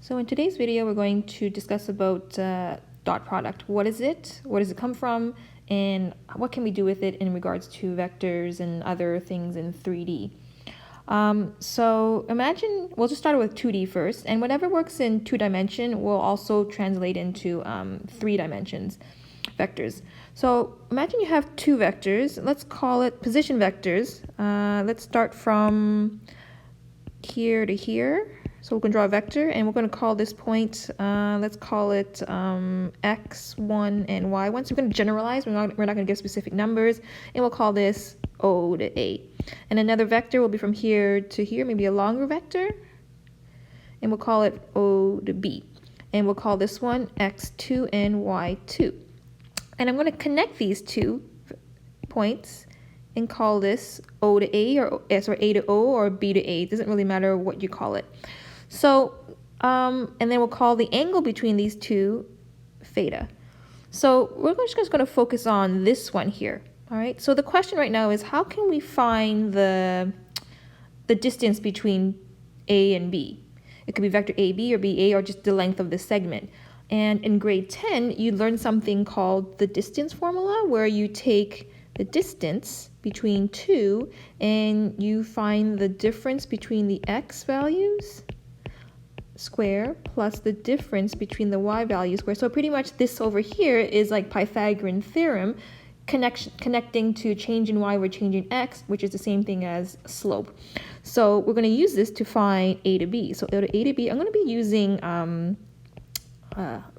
So in today's video, we're going to discuss about dot product. What is it? Where does it come from? And what can we do with it in regards to vectors and other things in 3D? So imagine, we'll just start with 2D first, and whatever works in 2 dimension will also translate into 3 dimensions vectors. So imagine you have 2 vectors. Let's call it position vectors. Let's start from here to here. So we're going to draw a vector, and we're going to call this point, let's call it x1 and y1. So we're going to generalize. We're not going to give specific numbers, and we'll call this O to A. And another vector will be from here to here, maybe a longer vector, and we'll call it O to B. And we'll call this one x2 and y2. And I'm going to connect these 2 points and call this O to A, or A to O, or B to A. It doesn't really matter what you call it. So, and then we'll call the angle between these 2 theta. So we're just going to focus on this one here. All right. So the question right now is, how can we find the distance between A and B? It could be vector AB or BA, or just the length of the segment. And in grade 10, you learned something called the distance formula, where you take the distance between 2 and you find the difference between the x values square plus the difference between the y value square. So pretty much this over here is like Pythagorean theorem connecting to change in y over change in x, which is the same thing as slope. So we're going to use this to find A to B. So A to B, I'm going to be using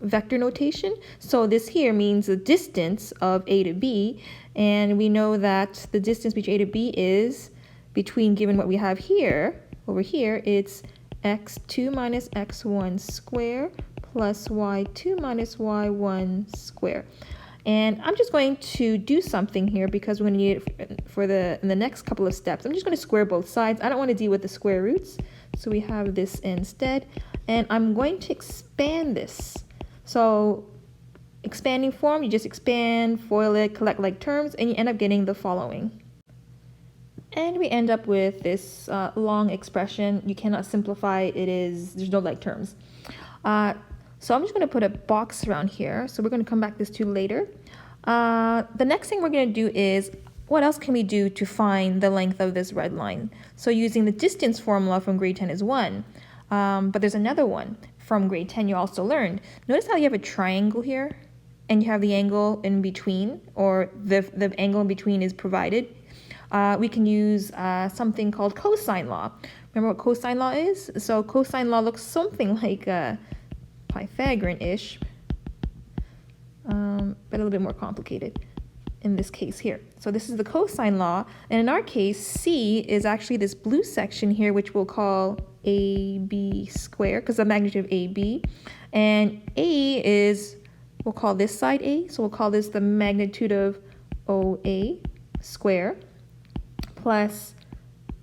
vector notation. So this here means the distance of A to B, and we know that the distance between A to B is between, given what we have here, over here, it's x2 minus x1 square plus y2 minus y1 square. And I'm just going to do something here because we're going to need it for in the next couple of steps. I'm just going to square both sides. I don't want to deal with the square roots, so we have this instead. And I'm going to expand this. So expanding form, you just expand, FOIL it, collect like terms, and you end up getting the following. And we end up with this long expression. You cannot simplify it. There's no like terms. So I'm just going to put a box around here. So we're going to come back to this too later. The next thing we're going to do is, what else can we do to find the length of this red line? So using the distance formula from grade 10 is 1. But there's another one from grade 10 you also learned. Notice how you have a triangle here, and you have the angle in between, or the angle in between is provided. We can use something called cosine law. Remember what cosine law is? So cosine law looks something like Pythagorean-ish, but a little bit more complicated in this case here. So this is the cosine law, and in our case, C is actually this blue section here, which we'll call AB squared, because the magnitude of AB, and A is, we'll call this side A, so we'll call this the magnitude of OA squared, plus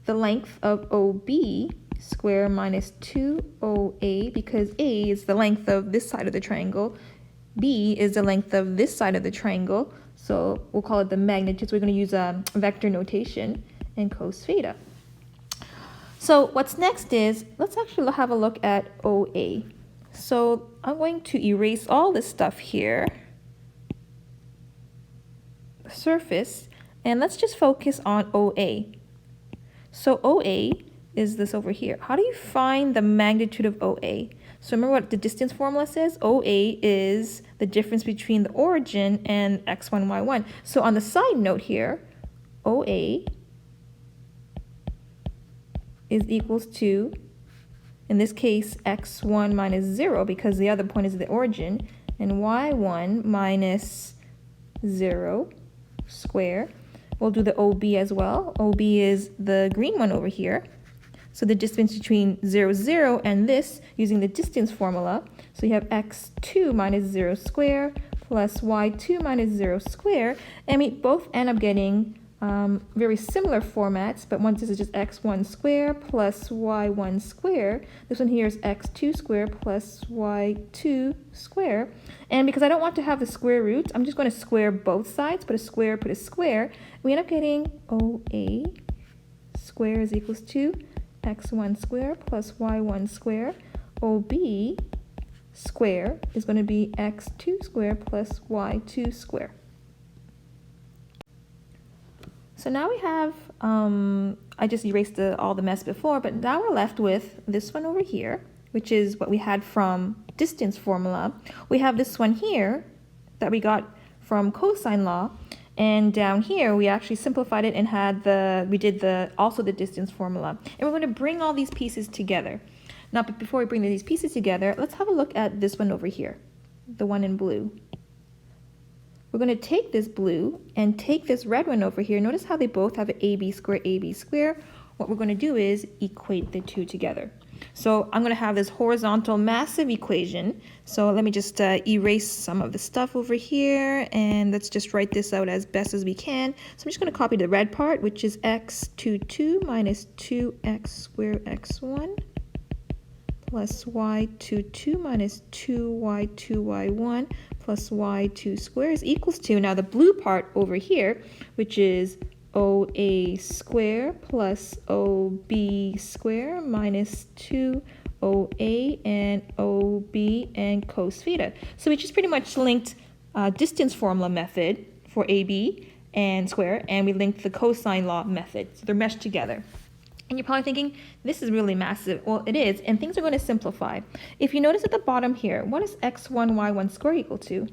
the length of OB square minus 2OA, because A is the length of this side of the triangle, B is the length of this side of the triangle, so we'll call it the magnitude. So we're going to use a vector notation and cos theta. So what's next is, let's actually have a look at OA. So I'm going to erase all this stuff here, the surface, and let's just focus on OA. So OA is this over here. How do you find the magnitude of OA? So remember what the distance formula says? OA is the difference between the origin and x1, y1. So on the side note here, OA is equals to, in this case, x1 minus 0, because the other point is the origin, and y1 minus 0 square. We'll do the OB as well. OB is the green one over here. So the distance between 0, 0 and this, using the distance formula. So you have x2 minus 0 square plus y2 minus 0 square. And we both end up getting very similar formats, but once this is just x1 square plus y1 square. This one here is x2 square plus y2 square. And because I don't want to have the square roots, I'm just going to square both sides, put a square, put a square. We end up getting OA square is equals to x1 square plus y1 square OB square is going to be x2 squared plus y2 squared. So now we have, I just erased all the mess before, but now we're left with this one over here, which is what we had from distance formula. We have this one here that we got from cosine law, and down here we actually simplified it and had we did also the distance formula. And we're going to bring all these pieces together. Now, but before we bring these pieces together, let's have a look at this one over here, the one in blue. We're going to take this blue and take this red one over here. Notice how they both have AB square. What we're going to do is equate the two together. So I'm going to have this horizontal massive equation. So let me just erase some of the stuff over here, and let's just write this out as best as we can. So I'm just going to copy the red part, which is x22 minus 2x squared x1 plus y22 minus 2y2y1 plus y2 squared is equals to, now the blue part over here, which is OA squared plus OB squared minus 2OA and OB and cos theta. So we just pretty much linked distance formula method for AB and square, and we linked the cosine law method. So they're meshed together. And you're probably thinking, this is really massive. Well, it is, and things are going to simplify. If you notice at the bottom here, what is x1, y1 square equal to?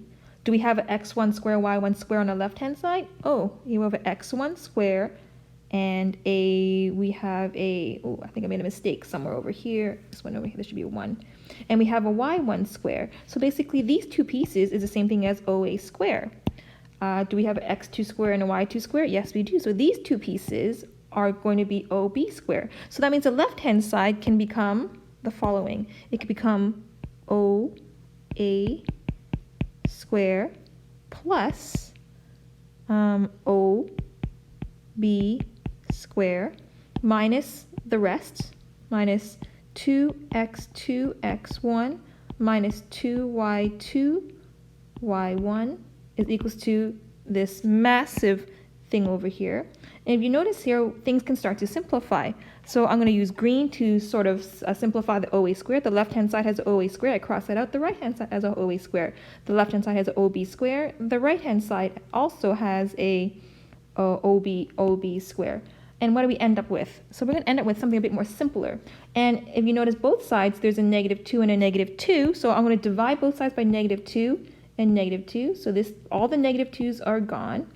Do we have an x1 square, y1 square on the left-hand side? Oh, you have an x1 square, and we have a, oh, I think I made a mistake somewhere over here. This one over here, this should be a 1. And we have a y1 square. So basically, these two pieces is the same thing as OA square. Do we have an x2 square and a y2 square? Yes, we do. So these two pieces are going to be OB square. So that means the left-hand side can become the following. It could become OA square plus OB square minus the rest, minus 2x2x1 minus 2y2y1 is equals to this massive thing over here. And if you notice here, things can start to simplify. So I'm going to use green to sort of simplify the OA square. The left-hand side has OA square. I cross that out. The right-hand side has a OA square. The left-hand side has an OB square. The right-hand side also has a OB square. And what do we end up with? So we're going to end up with something a bit more simpler. And if you notice both sides, there's a -2 and a -2. So I'm going to divide both sides by -2 and -2. So all the -2's are gone.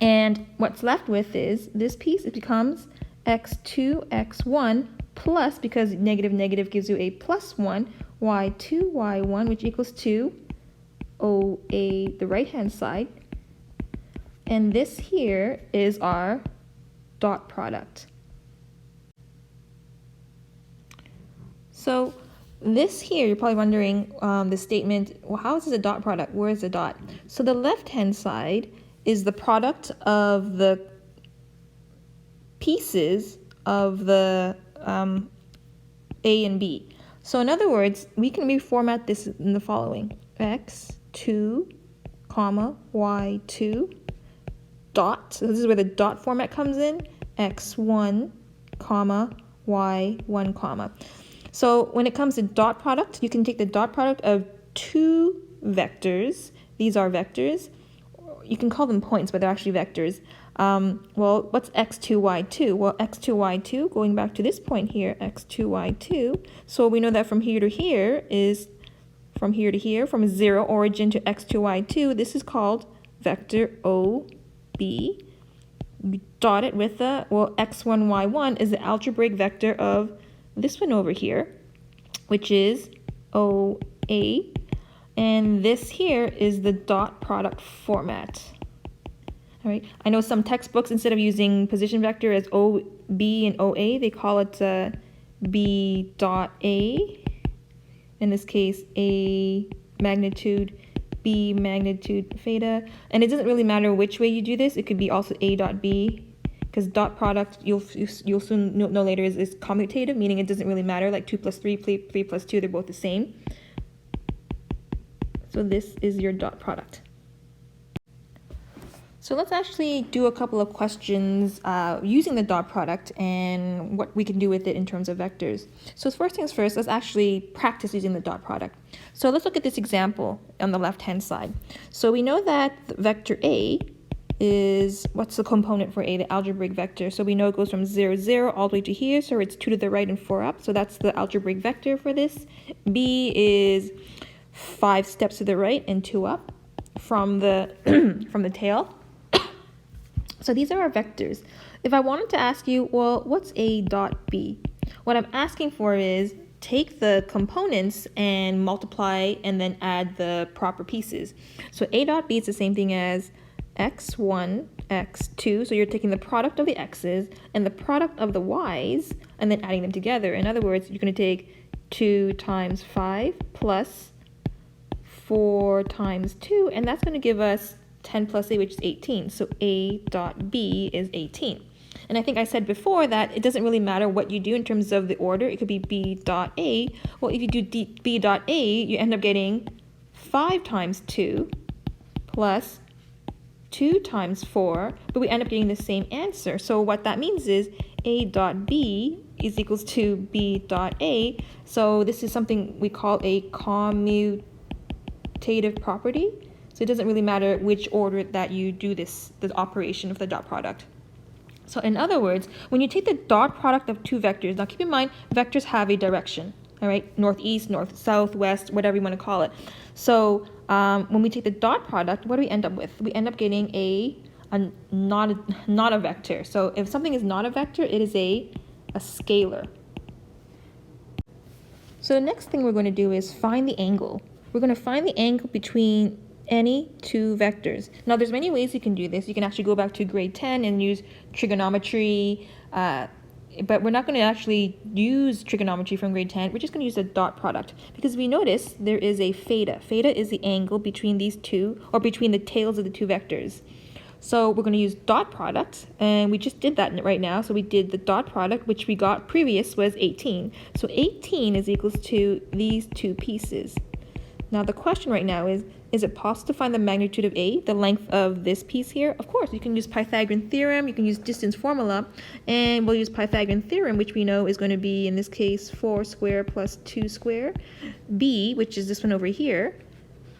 And what's left with is this piece. It becomes x2, x1 plus, because negative gives you a +1, y2, y1, which equals to OA, the right-hand side. And this here is our dot product. So this here, you're probably wondering, the statement, well, how is this a dot product? Where is the dot? So the left-hand side is the product of the pieces of the A and B. So in other words, we can reformat this in the following: x2, comma, y2, dot. So this is where the dot format comes in, x1, comma, y1, comma. So when it comes to dot product, you can take the dot product of two vectors. These are vectors. You can call them points, but they're actually vectors. Well, what's x2, y2? Well, x2, y2, going back to this point here, x2, y2. So we know that from here to here is from here to here, from 0 origin to x2, y2. This is called vector OB. We dot it with the, well, x1, y1 is the algebraic vector of this one over here, which is OA. And this here is the dot product format. All right. I know some textbooks, instead of using position vector as OB and OA, they call it B dot A. In this case, A magnitude, B magnitude theta. And it doesn't really matter which way you do this. It could be also A dot B, because dot product, you'll soon know later, is commutative, meaning it doesn't really matter, like 2 plus 3, 3 plus 2, they're both the same. So this is your dot product. So let's actually do a couple of questions using the dot product and what we can do with it in terms of vectors. So first things first, let's actually practice using the dot product. So let's look at this example on the left-hand side. So we know that vector A is, what's the component for A, the algebraic vector? So we know it goes from 0, 0 all the way to here, so it's 2 to the right and 4 up. So that's the algebraic vector for this. B is 5 steps to the right and 2 up from the from the tail. So these are our vectors. If I wanted to ask you, well, what's A dot B? What I'm asking for is take the components and multiply and then add the proper pieces. So A dot B is the same thing as x1, x2. So you're taking the product of the x's and the product of the y's and then adding them together. In other words, you're going to take 2 times 5 plus 4 times 2, and that's going to give us 10 plus A, which is 18. So A dot B is 18. And I think I said before that it doesn't really matter what you do in terms of the order. It could be B dot A. Well, if you do B dot A, you end up getting 5 times 2 plus 2 times 4, but we end up getting the same answer. So what that means is A dot B is equals to B dot A. So this is something we call a commutative property. So it doesn't really matter which order that you do the operation of the dot product. So in other words, when you take the dot product of two vectors, now keep in mind, vectors have a direction, all right? Northeast, north, south, west, whatever you want to call it. So when we take the dot product, what do we end up with? We end up getting not a vector. So if something is not a vector, it is a scalar. So the next thing we're going to do is find the angle. We're going to find the angle between any two vectors. Now there's many ways you can do this. You can actually go back to grade 10 and use trigonometry, but we're not going to actually use trigonometry from grade 10. We're just going to use a dot product because we notice there is a theta. Theta is the angle between these two, or between the tails of the two vectors. So we're going to use dot product, and we just did that right now. So we did the dot product, which we got previous was 18. So 18 is equals to these two pieces. Now the question right now is it possible to find the magnitude of A, the length of this piece here? Of course, you can use Pythagorean theorem, you can use distance formula, and we'll use Pythagorean theorem, which we know is going to be, in this case, 4 square plus 2 square. B, which is this one over here,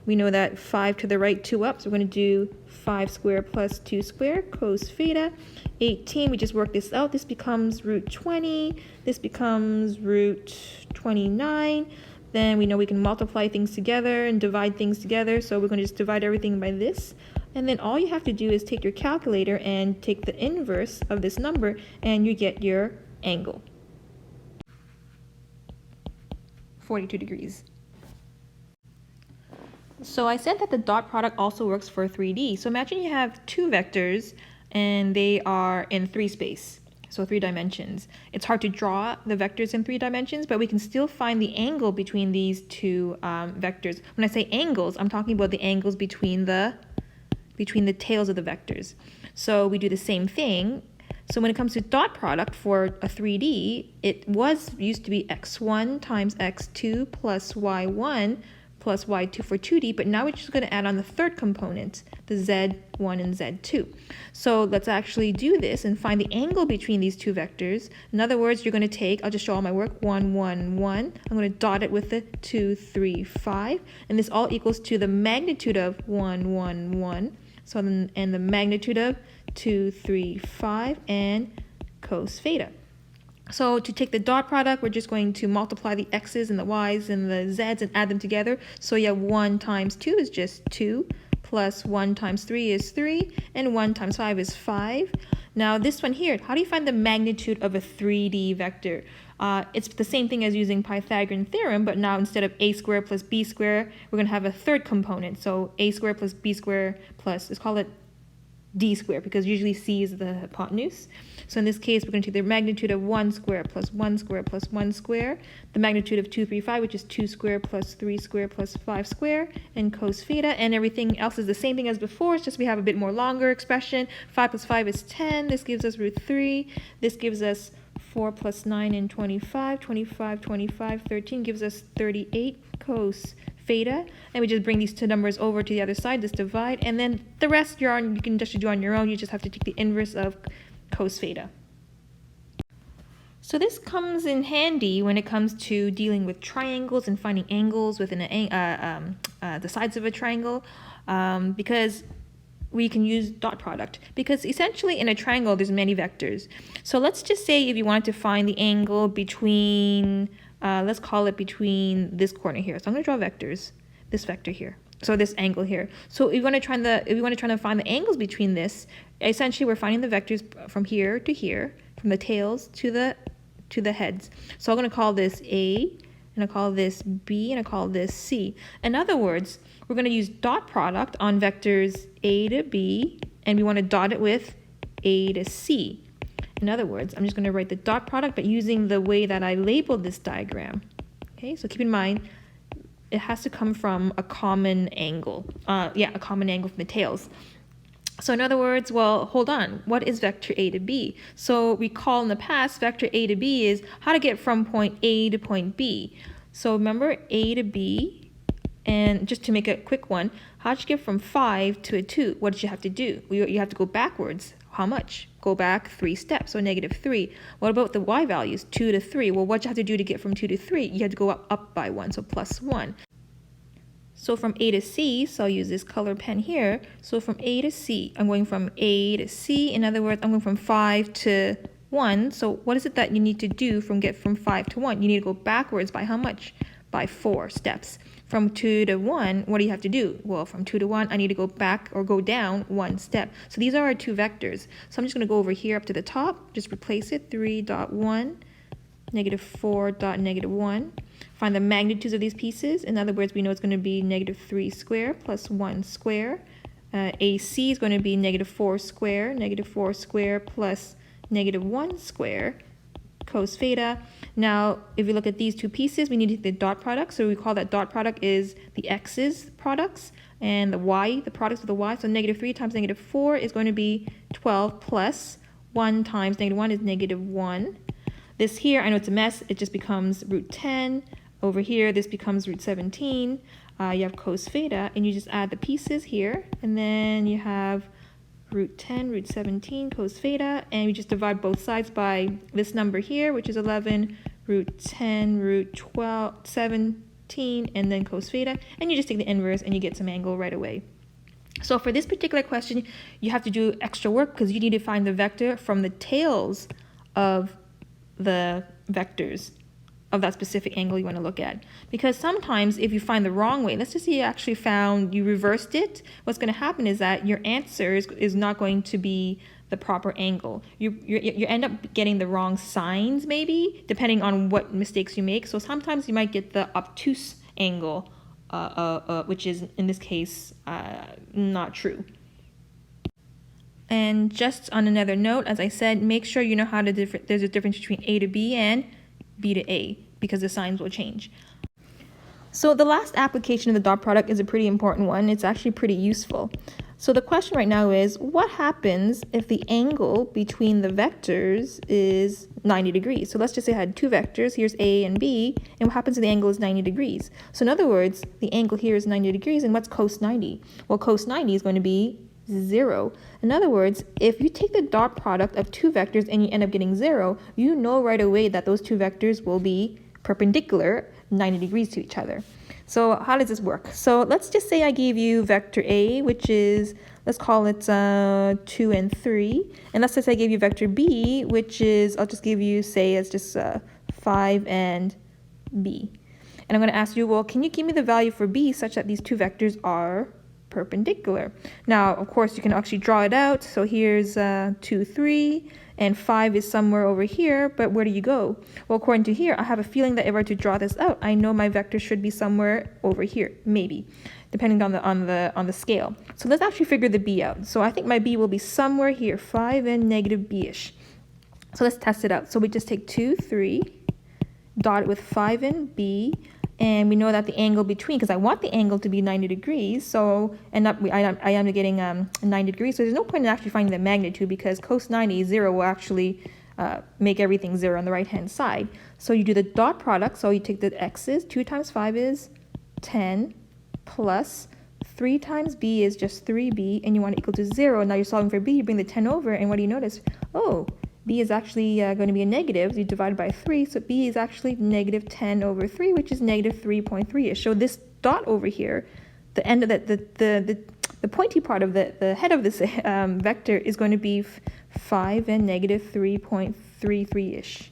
we know that 5 to the right, 2 up, so we're going to do 5 square plus 2 square, cos theta. 18, we just work this out, this becomes root 20, this becomes root 29. Then we know we can multiply things together and divide things together. So we're going to just divide everything by this. And then all you have to do is take your calculator and take the inverse of this number, and you get your angle. 42 degrees. So I said that the dot product also works for 3D. So imagine you have two vectors and they are in 3 space. So 3 dimensions. It's hard to draw the vectors in 3 dimensions, but we can still find the angle between these two vectors. When I say angles, I'm talking about the angles between the tails of the vectors. So we do the same thing. So when it comes to dot product for a 3D, it used to be x1 times x2 plus y1 plus y2 for 2D, but now we're just going to add on the third component, the z1 and z2. So let's actually do this and find the angle between these two vectors. In other words, you're going to take, I'll just show all my work, 1, 1, 1. I'm going to dot it with the 2, 3, 5. And this all equals to the magnitude of 1, 1, 1. So then, and the magnitude of 2, 3, 5, and cos theta. So to take the dot product, we're just going to multiply the x's and the y's and the z's and add them together. So yeah, 1 times 2 is just 2, plus 1 times 3 is 3, and 1 times 5 is 5. Now this one here, how do you find the magnitude of a 3D vector? It's the same thing as using Pythagorean theorem, but now instead of a squared plus b squared, we're going to have a third component. So a squared plus b squared plus, let's call it d squared, because usually c is the hypotenuse. So in this case, we're going to take the magnitude of 1 squared plus 1 squared plus 1 squared, the magnitude of 2, 3, 5, which is 2 squared plus 3 squared plus 5 squared, and cos theta, and everything else is the same thing as before. It's just we have a bit more longer expression. 5 plus 5 is 10. This gives us root 3. This gives us 4 plus 9 and 25, 25, 25, 13 gives us 38 cos theta. And we just bring these two numbers over to the other side, just divide, and then the rest you can just do on your own. You just have to take the inverse of cos theta. So this comes in handy when it comes to dealing with triangles and finding angles within the sides of a triangle, because we can use dot product, because essentially in a triangle there's many vectors. So let's just say if you wanted to find the angle between, let's call it between this corner here. So I'm going to draw vectors, this vector here. So this angle here. So if you want to try to find the angles between this, essentially we're finding the vectors from here to here, from the tails to the heads. So I'm going to call this A, and I call this B, and I call this C. In other words, we're going to use dot product on vectors A to B, and we want to dot it with A to C. In other words, I'm just going to write the dot product, but using the way that I labeled this diagram. Okay, so keep in mind, it has to come from a common angle. A common angle from the tails. So in other words, well, hold on, what is vector A to B? So recall in the past, vector A to B is how to get from point A to point B. So remember A to B, and just to make a quick one, how did you get from 5 to a 2? What did you have to do? You have to go backwards. How much? Go back 3 steps, so -3. What about the y values? 2 to 3. Well, what you have to do to get from 2 to 3? You have to go up by 1, so +1. So from A to C, so I'll use this color pen here. So from A to C, I'm going from A to C. In other words, I'm going from 5 to 1. So what is it that you need to do get from 5 to 1? You need to go backwards by how much? By 4 steps. From 2 to 1, what do you have to do? Well, from 2 to 1, I need to go back or go down 1 step. So these are our two vectors. So I'm just going to go over here up to the top, just replace it, 3.1, -4.1. Find the magnitudes of these pieces. In other words, we know it's going to be -3 square plus 1 square. AC is going to be -4 square, -4 square plus -1 square, cos theta. Now, if you look at these two pieces, we need to take the dot product. So we call that dot product is the x's products, and the y, the products of the y. So -3 times -4 is going to be 12 plus 1 times -1 is -1. This here, I know it's a mess. It just becomes √10. Over here, this becomes √17. You have cos theta, and you just add the pieces here, and then you have √10, √17, cos theta, and we just divide both sides by this number here, which is 11, √10, √12, 17, and then cos theta, and you just take the inverse and you get some angle right away. So for this particular question, you have to do extra work because you need to find the vector from the tails of the vectors of that specific angle you want to look at. Because sometimes if you find the wrong way, let's just say you reversed it, what's going to happen is that your answer is not going to be the proper angle. You end up getting the wrong signs maybe, depending on what mistakes you make. So sometimes you might get the obtuse angle, which is in this case not true. And just on another note, as I said, make sure you know how to there's a difference between A to B and B to A, because the signs will change. So the last application of the dot product is a pretty important one. It's actually pretty useful. So the question right now is, what happens if the angle between the vectors is 90 degrees? So let's just say I had two vectors, here's A and B, and what happens if the angle is 90 degrees? So in other words, the angle here is 90 degrees, and what's cos 90? Well, cos 90 is going to be 0. In other words, if you take the dot product of two vectors and you end up getting 0, you know right away that those two vectors will be perpendicular 90 degrees to each other. So how does this work? So let's just say I gave you vector A, which is, let's call it 2 and 3. And let's just say I gave you vector B, which is, I'll just give you, say, as just 5 and B. And I'm going to ask you, well, can you give me the value for B such that these two vectors are perpendicular? Now, of course, you can actually draw it out. So here's 2, 3, and 5 is somewhere over here, but where do you go? Well, according to here, I have a feeling that if I were to draw this out, I know my vector should be somewhere over here, maybe, depending on the scale. So let's actually figure the B out. So I think my B will be somewhere here, 5 and negative B-ish. So let's test it out. So we just take 2, 3, dot it with 5 and B, and we know that the angle between, because I want the angle to be 90 degrees, so I end up getting 90 degrees. So there's no point in actually finding the magnitude, because cos 90, 0 will actually make everything 0 on the right hand side. So you do the dot product. So you take the x's. 2 times 5 is 10 plus 3 times b is just 3b, and you want it equal to 0. Now you're solving for b. You bring the 10 over, and what do you notice? Oh, b is actually going to be a negative. You divide by 3, so b is actually negative 10 over 3, which is negative 3.3ish. So this dot over here, the end of the pointy part of the head of this vector is going to be 5 and negative 3.33ish.